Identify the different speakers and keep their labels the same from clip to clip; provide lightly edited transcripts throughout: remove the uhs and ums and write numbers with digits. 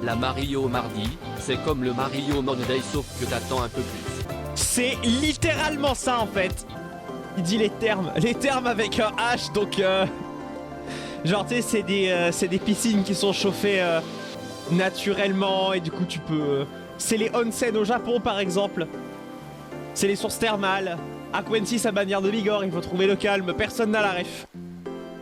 Speaker 1: La Mario mardi, c'est comme le Mario Monday sauf que t'attends un peu plus.
Speaker 2: C'est littéralement ça en fait. Il dit les termes avec un H, donc genre tu sais c'est des piscines qui sont chauffées naturellement et du coup tu peux... c'est les onsen au Japon par exemple. C'est les sources thermales. À Quincy, sa bannière de Bigorre, il faut trouver le calme, personne n'a la ref.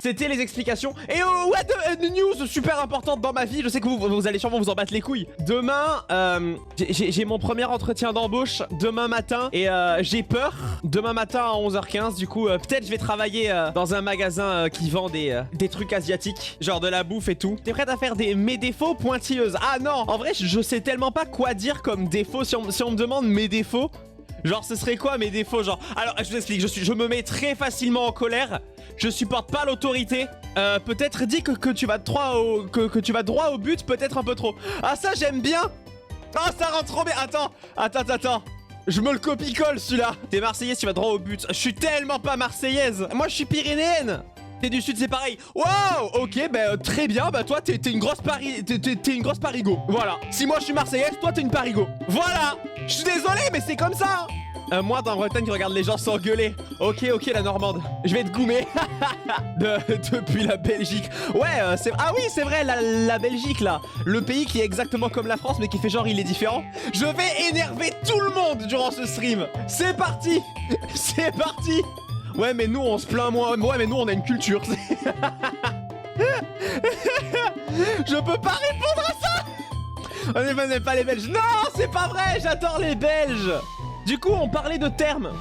Speaker 2: C'était les explications. Et oh, what the news super importante dans ma vie. Je sais que vous allez sûrement vous en battre les couilles. Demain, j'ai mon premier entretien d'embauche demain matin. Et j'ai peur. Demain matin à 11h15. Du coup, peut-être je vais travailler dans un magasin qui vend des trucs asiatiques. Genre de la bouffe et tout. T'es prête à faire mes défauts pointilleuses? Ah non, en vrai, je sais tellement pas quoi dire comme défaut. Si on me demande mes défauts, genre ce serait quoi mes défauts? Genre, alors je vous explique, je me mets très facilement en colère. Je supporte pas l'autorité. Peut-être dit que tu vas droit au but, peut-être un peu trop. Ah ça j'aime bien. Ah ça rentre trop bien. Attends. Je me le copie-colle celui-là. T'es marseillaise, tu vas droit au but. Je suis tellement pas marseillaise. Moi je suis pyrénéenne. T'es du sud, c'est pareil. Waouh. Ok, bah très bien. Bah toi t'es une grosse t'es une grosse parigo. Voilà. Si moi je suis marseillaise, toi t'es une parigo. Voilà. Je suis désolé mais c'est comme ça. Moi dans Bretagne qui regarde les gens s'engueuler. Ok la Normande. Je vais te goumer. Depuis la Belgique. Ouais c'est... Ah oui c'est vrai la Belgique là. Le pays qui est exactement comme la France mais qui fait genre il est différent. Je vais énerver tout le monde durant ce stream. C'est parti. C'est parti. Ouais mais nous on se plaint moins. Ouais mais nous on a une culture. Je peux pas répondre à ça. On n'aime pas les Belges. Non c'est pas vrai. J'adore les Belges. Du coup, on parlait de termes.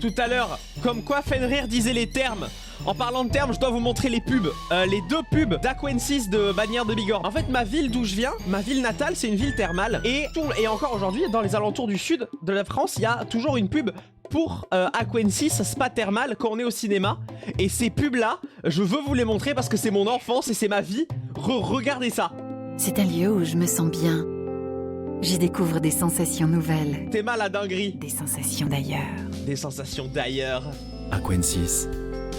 Speaker 2: Tout à l'heure. Comme quoi Fenrir disait les termes. En parlant de termes, je dois vous montrer les pubs. Les deux pubs d'Aquensis de Bannière de Bigorre. En fait, ma ville d'où je viens, ma ville natale, c'est une ville thermale. Et encore aujourd'hui, dans les alentours du sud de la France, il y a toujours une pub pour Aquensis Spa Thermal quand on est au cinéma. Et ces pubs-là, je veux vous les montrer parce que c'est mon enfance et c'est ma vie. Regardez ça.
Speaker 3: C'est un lieu où je me sens bien. J'y découvre des sensations nouvelles.
Speaker 2: T'es mal à dinguerie.
Speaker 3: Des sensations d'ailleurs.
Speaker 2: Des sensations d'ailleurs.
Speaker 4: Aquensis,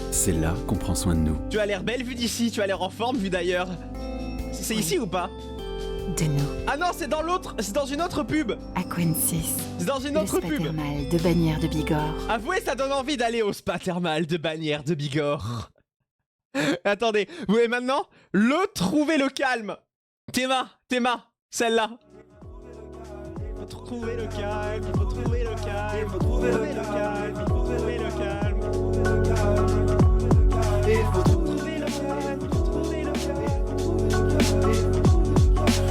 Speaker 4: c'est là qu'on prend soin de nous.
Speaker 2: Tu as l'air belle vue d'ici, tu as l'air en forme vue d'ailleurs. C'est ici ou pas?
Speaker 3: De nous.
Speaker 2: Ah non, c'est dans l'autre, c'est dans une autre pub.
Speaker 3: Aquensis.
Speaker 2: C'est dans une autre
Speaker 3: le spa
Speaker 2: pub.
Speaker 3: thermal de Bannière de Bigorre.
Speaker 2: Avouez, ça donne envie d'aller au spa thermal de Bannière de Bigorre. Attendez, vous voyez maintenant trouver le calme. Théma, celle-là. Il faut trouver le calme, il faut trouver le calme, il faut trouver le calme, il faut trouver le calme. Il faut trouver le calme, il faut trouver le calme.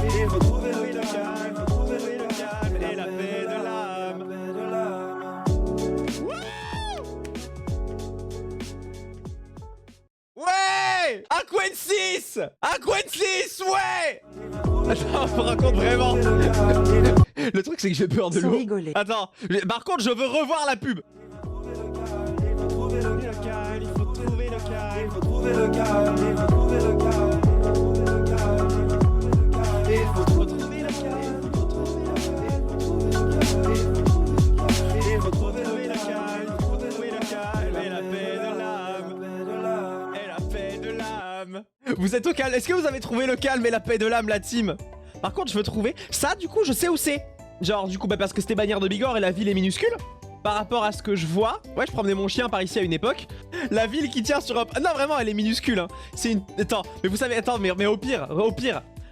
Speaker 2: Il faut trouver le calme, il faut trouver le calme et la paix de l'âme. Ouais! Aquensis, ouais! Attends, je me raconte vraiment. Le truc c'est que j'ai peur de l'eau. Attends, par contre je veux revoir la pub. Il faut trouver le calme, il faut trouver le calme, il faut trouver le calme, il faut trouver le calme, il faut trouver le calme, il faut trouver le calme, il faut trouver le calme et la paix de l'âme, et la paix de l'âme. Vous êtes au calme? Est-ce que vous avez trouvé le calme et la paix de l'âme, la team? Par contre, je veux trouver... Ça, du coup, je sais où c'est. Genre, du coup, bah parce que c'était Bannière de Bigorre et la ville est minuscule. Par rapport à ce que je vois... Ouais, je promenais mon chien par ici à une époque. La ville qui tient sur un... Non, vraiment, elle est minuscule. Hein. C'est une... Attends, mais vous savez... Attends, mais au pire...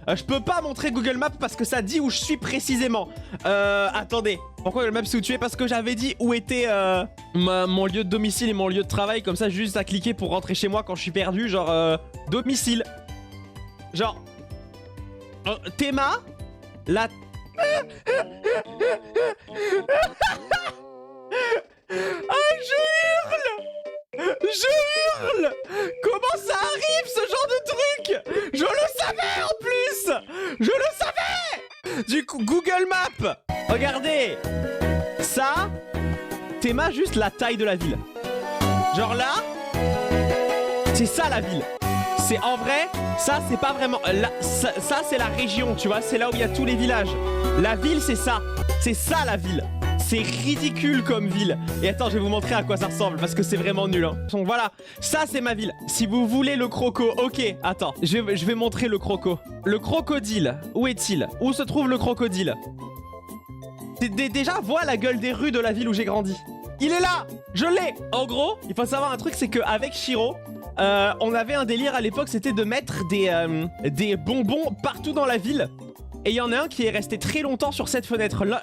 Speaker 2: je peux pas montrer Google Maps parce que ça dit où je suis précisément. Attendez. Pourquoi Google Maps c'est où tu es? Parce que j'avais dit où était mon lieu de domicile et mon lieu de travail. Comme ça, j'ai juste à cliquer pour rentrer chez moi quand je suis perdu. Genre, domicile. Genre... Théma, la... Ah, je hurle! Comment ça arrive ce genre de truc? Je le savais en plus! Je le savais! Du coup, Google Maps, regardez! Ça, Théma, juste la taille de la ville. Genre là, c'est ça la ville. C'est en vrai, ça c'est pas vraiment... ça c'est la région, tu vois, c'est là où il y a tous les villages. La ville c'est ça la ville. C'est ridicule comme ville. Et attends, je vais vous montrer à quoi ça ressemble parce que c'est vraiment nul. Hein. Donc voilà, ça c'est ma ville. Si vous voulez le croco, ok. Attends, je vais montrer le croco. Le crocodile, où est-il? Où se trouve le crocodile? Déjà, vois la gueule des rues de la ville où j'ai grandi. Il est là, je l'ai. En gros, il faut savoir un truc, c'est qu'avec Shiro, on avait un délire à l'époque, c'était de mettre des bonbons partout dans la ville. Et il y en a un qui est resté très longtemps sur cette fenêtre. Là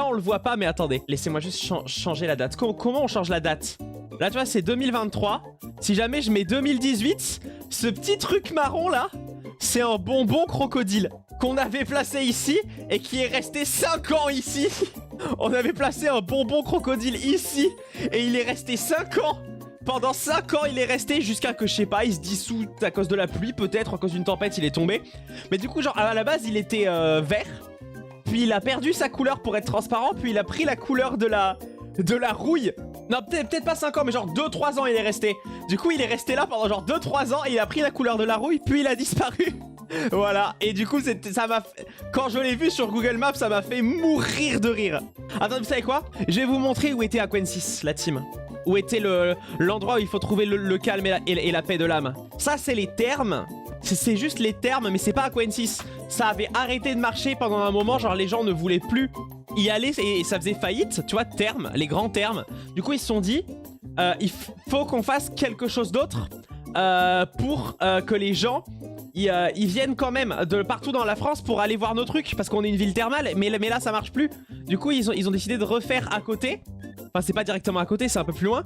Speaker 2: on le voit pas, mais attendez. Laissez-moi juste changer la date. Comment on change la date? Là, tu vois, c'est 2023. Si jamais je mets 2018, ce petit truc marron là, c'est un bonbon crocodile qu'on avait placé ici et qui est resté 5 ans ici. On avait placé un bonbon crocodile ici et il est resté 5 ans. Pendant 5 ans, il est resté jusqu'à que, je sais pas, il se dissout à cause de la pluie, peut-être, à cause d'une tempête, il est tombé. Mais du coup, genre, à la base, il était vert. Puis il a perdu sa couleur pour être transparent. Puis il a pris la couleur de la rouille. Non, peut-être pas 5 ans, mais genre 2-3 ans, il est resté. Du coup, il est resté là pendant genre 2-3 ans et il a pris la couleur de la rouille, puis il a disparu. Voilà, et du coup, ça m'a fait... Quand je l'ai vu sur Google Maps, ça m'a fait mourir de rire. Attends, vous savez quoi? Je vais vous montrer où était Aquensis, la team. Où était l'endroit où il faut trouver le calme et la paix de l'âme. Ça, c'est les termes. C'est juste les termes, mais c'est pas Aquensis. Ça avait arrêté de marcher pendant un moment, genre les gens ne voulaient plus y aller et ça faisait faillite, tu vois, termes, les grands termes. Du coup, ils se sont dit, il faut qu'on fasse quelque chose d'autre pour que les gens... Ils viennent quand même de partout dans la France pour aller voir nos trucs parce qu'on est une ville thermale, mais là ça marche plus. Du coup ils ont décidé de refaire à côté. Enfin c'est pas directement à côté, c'est un peu plus loin.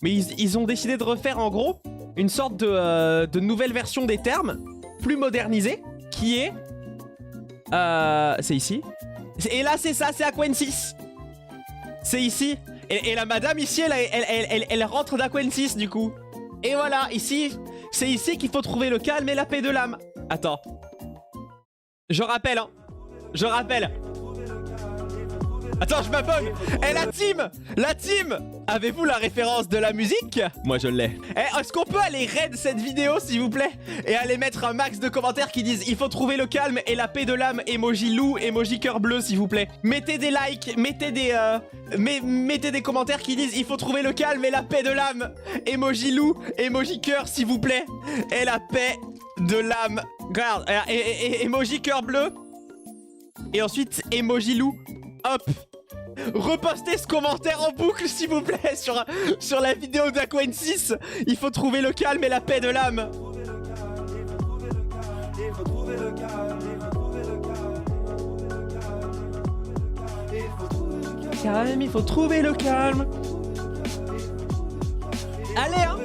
Speaker 2: Mais ils ont décidé de refaire en gros une sorte de nouvelle version des termes, plus modernisée, qui est... c'est ici. Et là c'est ça, c'est Aquensis. C'est ici. Et la madame ici, elle rentre d'Aquensis du coup. Et voilà, ici... C'est ici qu'il faut trouver le calme et la paix de l'âme. Attends. Je rappelle, hein. Je rappelle. Attends, je m'abonne. Eh, la team. Avez-vous la référence de la musique? Moi, je l'ai. Eh, est-ce qu'on peut aller raid cette vidéo, s'il vous plaît? Et aller mettre un max de commentaires qui disent il faut trouver le calme et la paix de l'âme, emoji loup, emoji cœur bleu, s'il vous plaît. Mettez des likes, mettez des commentaires qui disent il faut trouver le calme et la paix de l'âme, emoji loup, emoji cœur, s'il vous plaît. Et la paix de l'âme. Regarde, et emoji cœur bleu. Et ensuite, emoji loup. Hop. Repostez ce commentaire en boucle s'il vous plaît sur la vidéo d'Aquensis. Il faut trouver le calme et la paix de l'âme. Calme, il faut trouver le calme. Allez hein.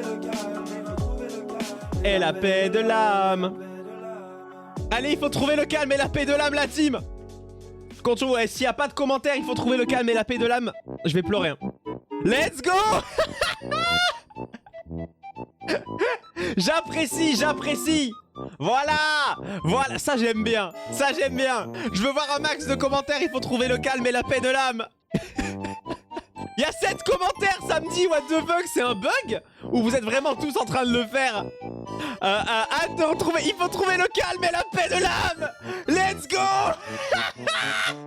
Speaker 2: Et la paix de l'âme. Allez, il faut trouver le calme et la paix de l'âme, la team. Ouais, s'il n'y a pas de commentaires, il faut trouver le calme et la paix de l'âme. Je vais pleurer. Hein. Let's go. J'apprécie. Voilà, ça j'aime bien. Je veux voir un max de commentaires, il faut trouver le calme et la paix de l'âme. Il y a 7 commentaires, ça me dit what the fuck, c'est un bug? Ou vous êtes vraiment tous en train de le faire? Hâte de retrouver, il faut trouver le calme et la paix de l'âme. Let's go.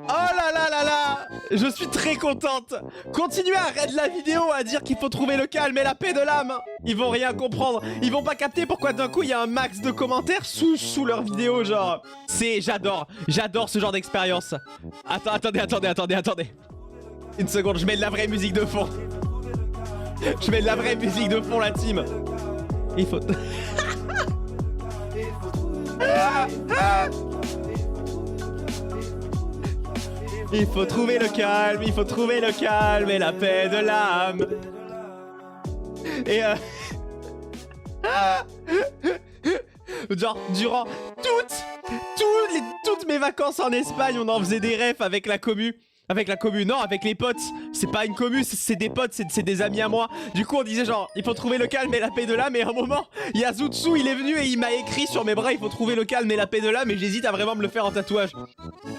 Speaker 2: Oh là, je suis très contente. Continuez à raid la vidéo à dire qu'il faut trouver le calme et la paix de l'âme. Ils vont rien comprendre, ils vont pas capter pourquoi d'un coup il y a un max de commentaires sous leur vidéo, genre. J'adore ce genre d'expérience. Attendez. Une seconde, je mets de la vraie musique de fond. La team. Il faut... Il faut trouver le calme, et la paix de l'âme. Et genre, durant toutes mes vacances en Espagne, on en faisait des refs avec la commu. Non, avec les potes. C'est pas une commu, c'est des potes, c'est des amis à moi. Du coup, on disait genre, il faut trouver le calme et la paix de l'âme. Et à un moment, Yazutsu, il est venu et il m'a écrit sur mes bras, il faut trouver le calme et la paix de l'âme. Et j'hésite à vraiment me le faire en tatouage.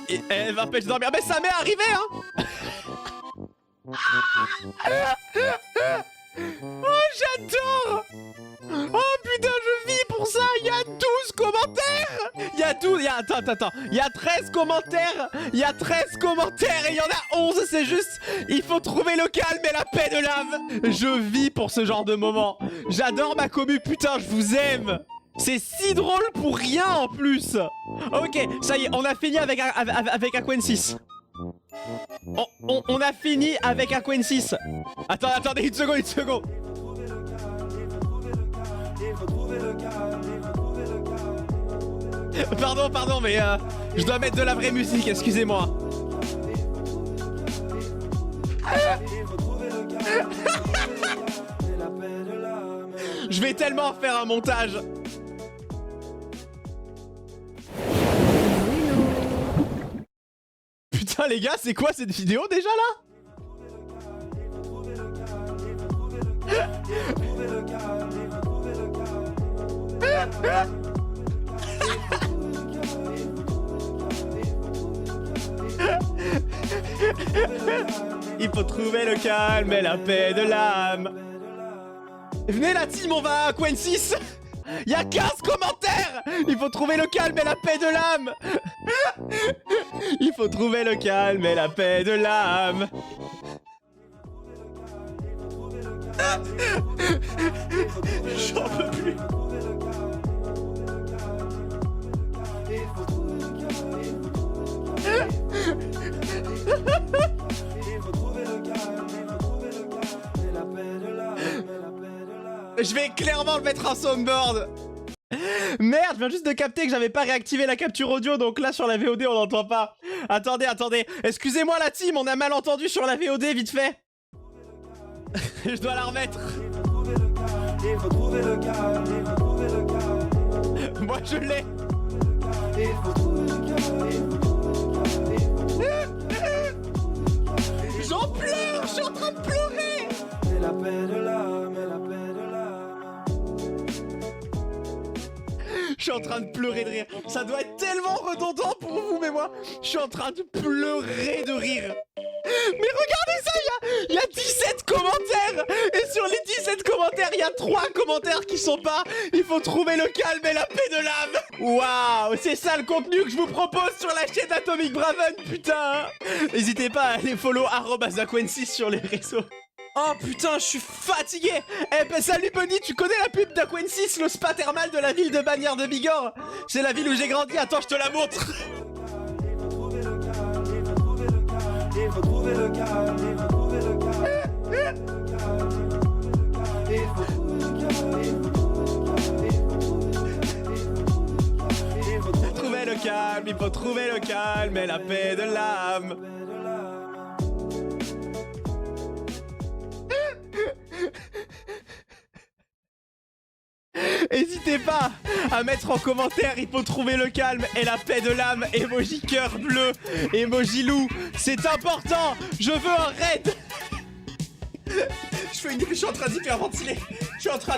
Speaker 2: Et elle m'empêche de dormir. Mais ça m'est arrivé, hein. Oh, j'adore. Oh putain, je vis pour ça. Il y a 12 commentaires. Il y a 12, attends, il y a 13 commentaires, il y a 13 commentaires et il y en a 11, c'est juste, il faut trouver le calme et la paix de l'âme. Je vis pour ce genre de moment. J'adore ma commu, putain, je vous aime. C'est si drôle pour rien en plus. Ok, ça y est, on a fini avec Aquensis. On a fini avec Aquensis. Attendez, une seconde. Pardon, mais je dois mettre de la vraie musique, excusez-moi. Je vais tellement faire un montage. Putain les gars, c'est quoi cette vidéo déjà là? Il faut trouver le calme et la paix de l'âme. Venez la team, on va à Aquensis. Il y a 15 commentaires. Il faut trouver le calme et la paix de l'âme. Il faut trouver le calme et la paix de l'âme. J'en peux plus. Je vais clairement le mettre en soundboard. Merde, je viens juste de capter que j'avais pas réactivé la capture audio, donc là sur la VOD on n'entend pas. Attendez. Excusez-moi la team, on a mal entendu sur la VOD vite fait. Je dois la remettre. Moi je l'ai. J'en pleure, je suis en train de pleurer. Je suis en train de pleurer de rire. Ça doit être tellement redondant pour vous, mais moi, je suis en train de pleurer de rire. Mais regardez ça, il y a 17 commentaires. Et sur les 17 commentaires, il y a 3 commentaires qui sont pas. Il faut trouver le calme et la paix de l'âme. Waouh, c'est ça le contenu que je vous propose sur la chaîne Atomic Braven, putain. N'hésitez pas à aller follow @Aquensis sur les réseaux. Oh putain, je suis fatigué. Eh ben salut Bunny, tu connais la pub d'Aquensis, le spa thermal de la ville de Bagnères de Bigorre? C'est la ville où j'ai grandi, attends, je te la montre. Trouver le calme, il faut trouver le calme et la paix de l'âme. N'hésitez pas à mettre en commentaire, il faut trouver le calme et la paix de l'âme, emoji cœur bleu, emoji loup, c'est important, je veux un raid. Je suis en train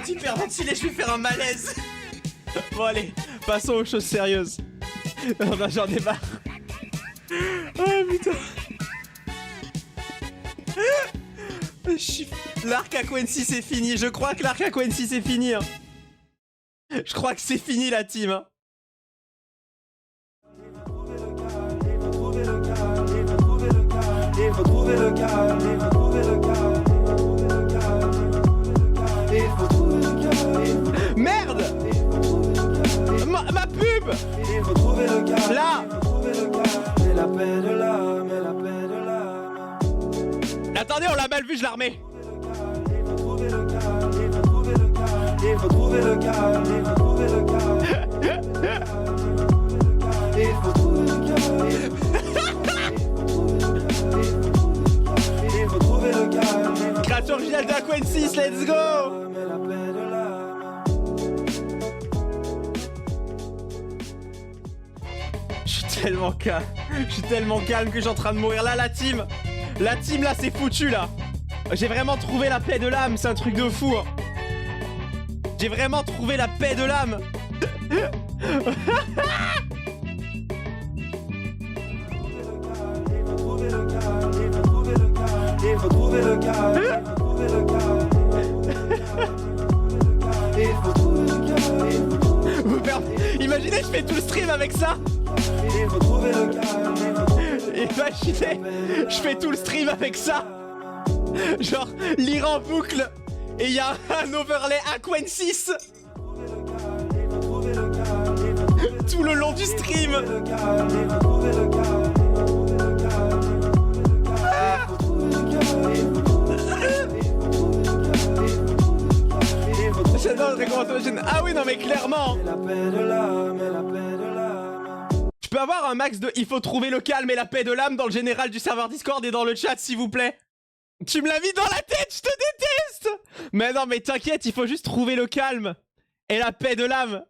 Speaker 2: d'hyperventiler, je vais faire un malaise. Bon allez, passons aux choses sérieuses. Non, j'en ai marre. Oh putain. L'arc Aquensis est fini, je crois que l'arc Aquensis est fini. Hein. Je crois que c'est fini la team. Hein. Merde. Ma pub. Là. Attendez, on l'a mal vu, je la remets. Il faut trouver le calme, il faut trouver le calme. Il faut trouver le calme. Il faut trouver le calme. Création originale d'Aquensis, let's go. Je suis tellement calme que je suis en train de mourir. Là, la team là, c'est foutu là. J'ai vraiment trouvé la paix de l'âme, c'est un truc de fou. Hein. J'ai vraiment trouvé la paix de l'âme. Imaginez, je fais tout le stream avec ça. Imaginez, je fais tout le stream avec ça. Genre, lire en boucle. Et il y a un overlay Aquensis tout le long du stream. J'adore le récompensation. Ah oui, non mais clairement. Je peux avoir un max de il faut trouver le calme et la paix de l'âme dans le général du serveur Discord et dans le chat s'il vous plaît. Tu me l'as mis dans la tête, je te déteste. Mais non mais t'inquiète, il faut juste trouver le calme et la paix de l'âme.